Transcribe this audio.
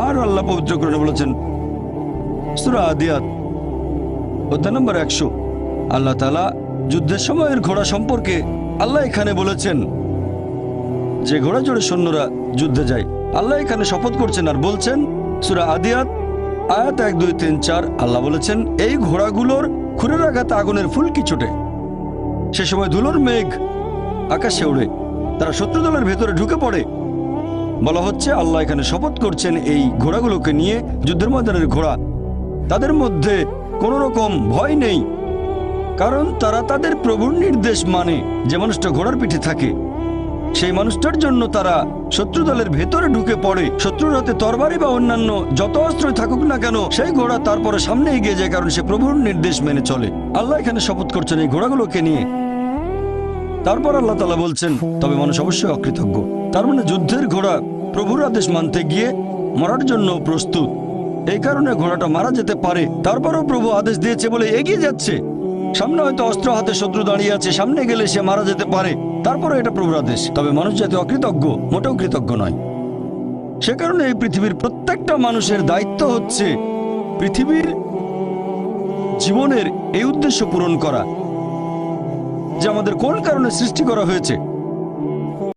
আর আল্লাহ পবিত্র কোরআনে বলেছেন সূরা আদিয়াত অধ্যায় নম্বর 100, আল্লাহ তাআলা যুদ্ধের সময়ের ঘোড়া সম্পর্কে আল্লাহ এখানে বলেছেন যে ঘোড়া জোরে সৈন্যরা যুদ্ধে যায়। আল্লাহ এখানে শপথ করছেন আর বলছেন সূরা আদিয়াত আয়াত 1, 2, 3, 4 আল্লাহ বলেছেন এই ঘোড়াগুলোর খুরের আঘাতে আগুনের ফুলকি ছোটে, সে সময় ধুলোর মেঘ আকাশে ওড়ে, তারা শত্রু দলের ভেতরে ঢুকে পড়ে। বলা হচ্ছে আল্লাহ এখানে শপথ করছেন এই ঘোড়াগুলোকে নিয়ে, যুদ্ধের ময়দানের ঘোড়া, তাদের মধ্যে কোনো রকম ভয় নেই, কারণ তারা তাদের প্রভুর নির্দেশ মানে। যে মানুষটা ঘোড়ার পিঠে থাকে সেই মানুষটার জন্য তারা শত্রু দলের ভেতরে ঢুকে পড়ে, শত্রুর হাতে তরবারি বা অন্যান্য যত অস্ত্রই থাকুক না কেন সেই ঘোড়া তারপরে সামনে এগিয়ে যায়, কারণ সে প্রভুর নির্দেশ মেনে চলে। আল্লাহ এখানে শপথ করছেন এই ঘোড়াগুলোকে নিয়ে। তারপর আল্লাহ তাআলা বলছেন তবে মানুষ অবশ্যই অকৃতজ্ঞ। তার মানে যুদ্ধের ঘোড়া প্রভুর আদেশ মানতে গিয়ে মরার জন্য প্রস্তুত, এই কারণে ঘোড়াটা মারা যেতে পারে, তারপরেও প্রভু আদেশ দিয়েছে বলে এগিয়ে যাচ্ছে। সামনে হয়তো অস্ত্র হাতে শত্রু দাঁড়িয়ে আছে, সামনে গেলে সে মারা যেতে পারে, তারপরে এটা প্রভুর আদেশ। তবে মানুষ যাতে অকৃতজ্ঞ, মোটেও কৃতজ্ঞ নয়। সে কারণে এই পৃথিবীর প্রত্যেকটা মানুষের দায়িত্ব হচ্ছে পৃথিবীর জীবনের এই উদ্দেশ্য পূরণ করা যে আমাদের কোন কারণে সৃষ্টি করা হয়েছে।